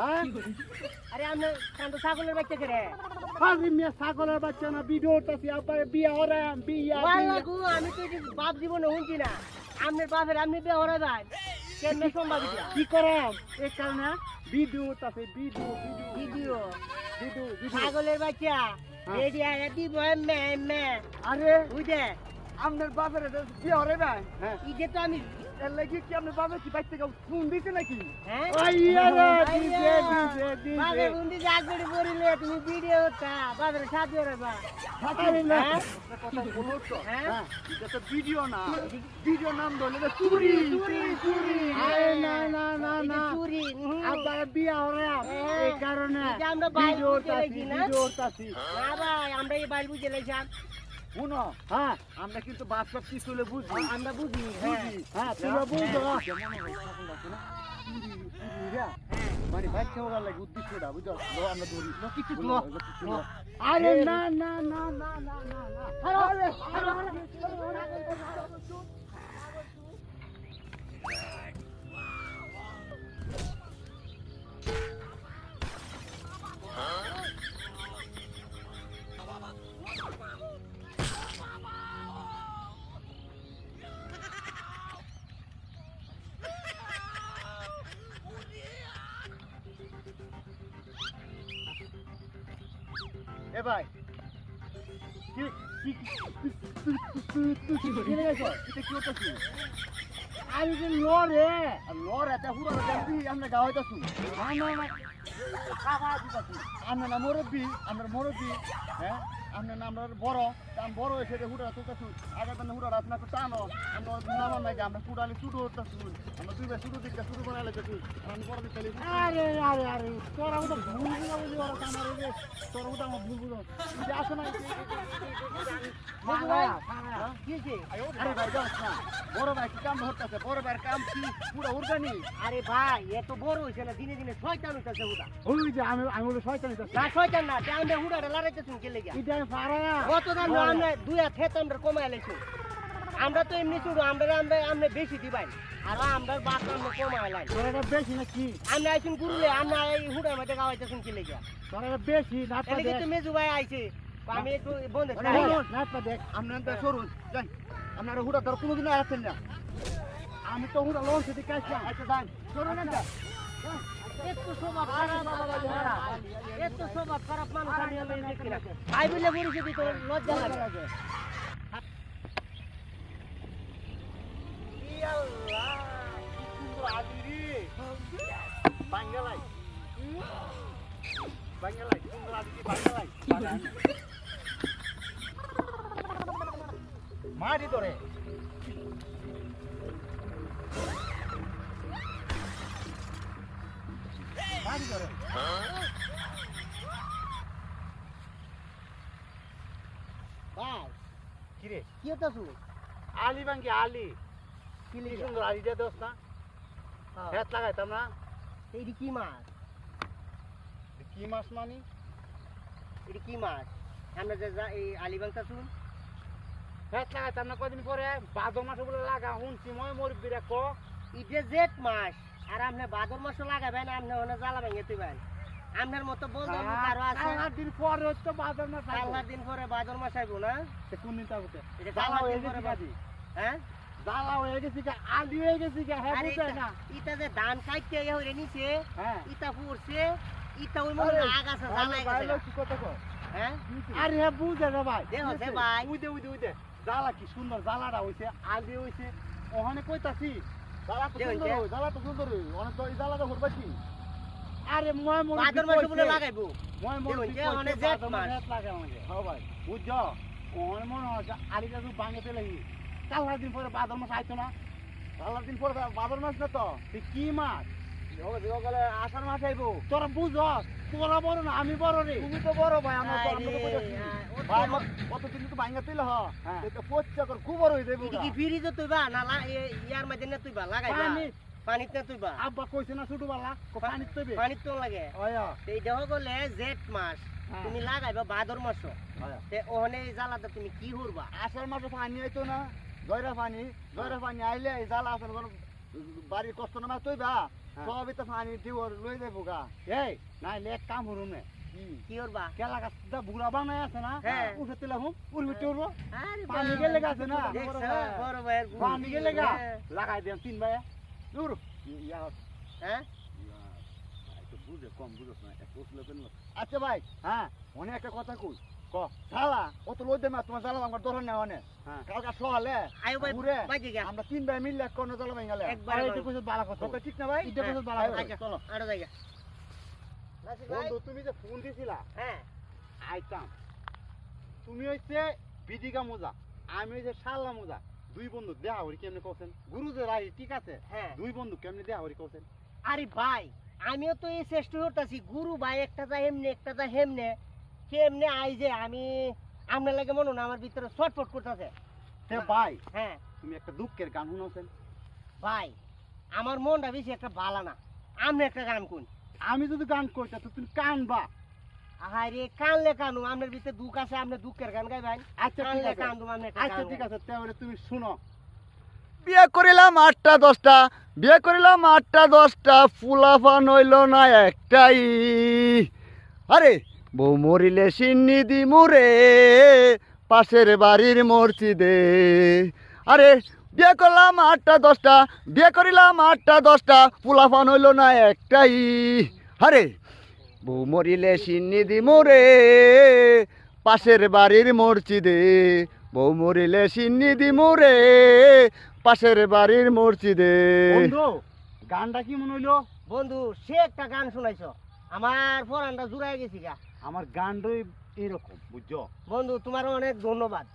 হ্যাঁ আরে আমরা কান্ত ছাগলের বাচ্চা করে আরে মিয়া ছাগলের বাচ্চা না ভিডিওটাছি আবার বিয়া হরাম বিয়া ওয়াল্লাহ গো আমি তো এই বাপ জীবনে শুনছি না আপনার বাপের আপনি বিয়ে হরা যায় কেমনে সম্ভব এটা কি করাম এই কারণে ভিডিওটাছে ভিডিও ভিডিও ভিডিও ছাগলের বাচ্চা রেডি আয়া দিব মে আরে বুঝে আপনার বাপের বিয়া হরে না হ্যাঁ ইজে তো আমি এর লাগি কি আপনার বাপের কি বাইতে গাও ফোন দিতে নাকি হ্যাঁ আইয়া রে দিছে বাপের বুন্দি জাগড়ি পড়িলে তুমি ভিডিওটা বাপের সাথে রাখবা আরে না হ্যাঁ? কথা বলো তো হ্যাঁ? হ্যাঁ এটা তো ভিডিও না ভিডিও নাম ধরলে তো চুরি চুরি আরে না না না এটা না চুরি আবার বিয়া হরে হ্যাঁ। এই কারণে এটা আমরা বাইরে ভিডিওটাছি বুঝে না? ভিডিওটাছি না ভাই আমরা এই বাইল বুঝে লাইছাম শুনো হ্যাঁ আমরা কিন্তু বাস্তব কি চলে বুঝি আমরা বুঝি হ্যাঁ তোমরা বুঝছো মানে বাচ্চা ওরা লাগে উদ্দেশ্যটা বুঝছো আমরা ধরি কিছু আরে না না না না না না না আরে এ ভাই কি কি তুই কিনে গেছো এটা কি হচ্ছে আরে যে লরে লরে তে হুড়া জলদি আমরা গাওয়া হইতাছু না না না খাওয়া দিতাছু আমরা মুরব্বি হ্যাঁ আমরা না আমরা বড় আমি বড় হয়েছে রে হুড়া তুলতাছু আগে তো হুড়া রাত না তো টানো আমরা নামান নাই আমরা কুড়ালি শুরু হইতাছু আমরা দুই ভাই শুরু দিকে শুরু করে লাইতাছু আমি বড় দিকে আরে আরে আরে তোরা তো ভুল বুঝাবুঝি ওরা আমার রে তোরা তো আমার ভুল বুঝাও তুই আসো না আরে ভাই যাস না বড় ভাই কি কাম হচ্ছে বড় ভাইয়ের কাম কি পুরো উর্গানি আরে ভাই এত বড় হইছে না দিনে দিনে শয়তান হইতাছে হুদা ওই যে আমি বলে শয়তান হইতাছে না শয়তান না তে আমরা হুডারে লড়াইতেছুন কে লাগা এটা পারায়া কত দাম আমরা দুই হাত হেত আমরা কমাই লাইছু আমরা তো এমনি শুধু আমরা বেশি দিবাই আর আমরা বাক আমরা কমাই লাই তোরা বেশি না কি আমরা আইছুন গুরুলে আমরা এই হুডার মধ্যে গাওয়াইতেছুন কে লাগা তোরা বেশি না পা এদিকে দেখ তো মেজু ভাই আইছে আমি একটু বন্ধ না পা দেখ আমরা তো সরুন যান আপনারা হুড়া ধর কোনোদিন আসছেন না আমি তো হুড়া লোন থেকে কাছে আচ্ছা যান সরুন না একটু স্বভাব খারাপ একটু স্বভাব খারাপ মানুষ আমি দেখি না ভাই বলে বলেছি তো লজ্জা লাগে বাঙ্গালাই সুন্দর আদিকে বাঙ্গালাই মারি ধরে মারি ধরে ভাই কিরে কি হতাছু আলি ভাঙ্গি আলি কি সুন্দর আলি দিয়ে দোস না হেত লাগাইতাম না এইটি কি মাছ কি মাছ মানি এটি কি মাছ আমরা যে এই আলিবাংটা শুন হেত লাগাইতাম না কদিন পরে ভাদ্র মাসে বলে লাগা শুনছি মই মুরব্বীরা ক এটা জেঠ মাস আর আপনি ভাদর মাসও লাগাবেন আপনি ওখানে জ্বালা ভেঙে দিবেন আপনার মতো বলতে আরো আছে দিন পরে তো ভাদ্র মাস পাল্লা দিন পরে ভাদর মাস আইব না কোন দিন তাবতে এটা জ্বালা পাল্লা হয়ে দিন পরে গেছি হ্যাঁ জ্বালা হয়ে গেছি আলি হয়ে গেছি হ্যাঁ আরে বুঝে না ইটা যে ধান কাটতে হইরে নিছে হ্যাঁ ইটা পড়ছে ইটা ওই মনে আগ আছে জ্বালাই গেছে কি কথা কো হ্যাঁ আরে হ্যাঁ বুঝে না ভাই দেখো সে ভাই উইদে জ্বালা কি সুন্দর জ্বালাটা হইছে আলি হইছে ওখানে কইতাছি জ্বালা তো দেখুন, সুন্দর হই জ্বালা তো সুন্দর হই অনেক তো এই জ্বালাটা করবাছি আরে মই মোর ভাদর মাসে বলে লাগাইবো মই মোর দেখুন, যে অনেক জেঠ মাস। লাগে আমাকে হ্যাঁ ভাই বুঝছো ওখানে মনে হয় আলিটা তো ভাঙতে লাগি কালার দিন পরে ভাদর মাস আইতো না কালার দিন পরে ভাদর মাস না তো তুই কি মাস গেলে আষাঢ় মাস আইবো তোরা বুঝ তোরা বড় না আমি বড় রে তুমি তো বড় ভাই আমরা তো আমরা তো কইতাছি ভাই কতদিন তো ভাঙা তুইলা হ্যাঁ এটা পচ্চা কর খুব বড় হই যাইবো এটা কি ফ্রিজ তুইবা না ইয়ার মধ্যে না তুইবা লাগাইবা পানি পানিতে না তুইবা আব্বা কইছে না ছোট বালা পানি তৈবে পানি তো লাগে আয়া এই দেখো গলে জেঠ মাস হ্যাঁ। তুমি লাগাইবা ভাদর মাস আয়া তে ওখানে এই জ্বালাটা তুমি কি করবা আষাঢ় মাসে পানি আইতো না জয়রা পানি আইলে এই জ্বালা আসল বাড়ির কষ্ট না তুই বা সবই তো পানি দিওর লই যাবো গা এই না এক কাম হরুম নে কি করবা কেলা গাছটা বুড়া বানায় আছে না হ্যাঁ। উঠে তুলে হুম উড়বিতে উড়বো আরে পানি গেলে গাছে না দেখছো বড় ভাইয়ের গুণ। পানি গেলে গা হ্যাঁ। লাগাই দেন 3 ভাই দূর ইয়া হ্যাঁ বুঝে কম বুঝছ না এক উঠলে কেন আচ্ছা ভাই হ্যাঁ অনেক একটা কথা কই ক শালা অত লই দে না তোমার শালা আমার ধরে না অনেক হ্যাঁ কালকা সকালে আয়ো ভাই ঘুরে বাজে গা আমরা 3 ভাই মিলে কোন জল ভাই গেলে একবার এটা কইছ বালা কথা কথা ঠিক না ভাই এটা কইছ বালা কথা চলো আরো জায়গা নাসির ভাই বন্ধু তুমি যে ফোন দিছিলা হ্যাঁ আইতাম তুমি হইছে বিদিকা মোজা আমি হইছে শালা মোজা দুই বন্ধু দেখা হরি কেমনে কছেন গুরু যে রাই ঠিক আছে হ্যাঁ দুই বন্ধু কেমনে দেখা হরি কছেন আরে ভাই আমিও তো এই চেষ্টা করতেছি গুরু ভাই একটা যা এমনি একটা যা হেমনে কেমনে আই যে আমি আপনার লাগে মনে না আমার ভিতরে ছটফট করতেছে তে ভাই হ্যাঁ তুমি একটা দুঃখের গান শুনাছেন ভাই আমার মনটা বেশি একটা ভালো না আপনি একটা গান কোন আমি যদি গান কইতা তো তুমি কানবা আরে কানলে কানু আপনার ভিতরে দুঃখ আছে আপনি দুঃখের গান গাইবেন আচ্ছা ঠিক কানলে আছে কান্দু আপনি একটা আচ্ছা গান ঠিক গাইবেন। আছে তাহলে তুমি শুনো বিয়ে করিলাম 8টা 10টা বিয়ে করিলাম 8টা 10টা ফুলাফান হইল না একটাই আরে বউ মরিলে সিন্নি দি মুরে পাশের বাড়ির মসজিদে আরে বিয়ে করলাম 8টা 10টা বিয়ে করিলাম 8টা 10টা ফুলাফান হইল না একটাই আরে বউ মরিলে সিন্নি দি মুরে পাশের বাড়ির মসজিদে বউ মরিলে সিন্নি দি মুরে পাশের বাড়ির মসজিদে বন্ধু গানটা কি মনে হইলো বন্ধু সে একটা গান শুনাইছো আমার পরানটা জুড়াই গেছি গা আমার গানটাই এরকম বুঝছো বন্ধু তোমার অনেক ধন্যবাদ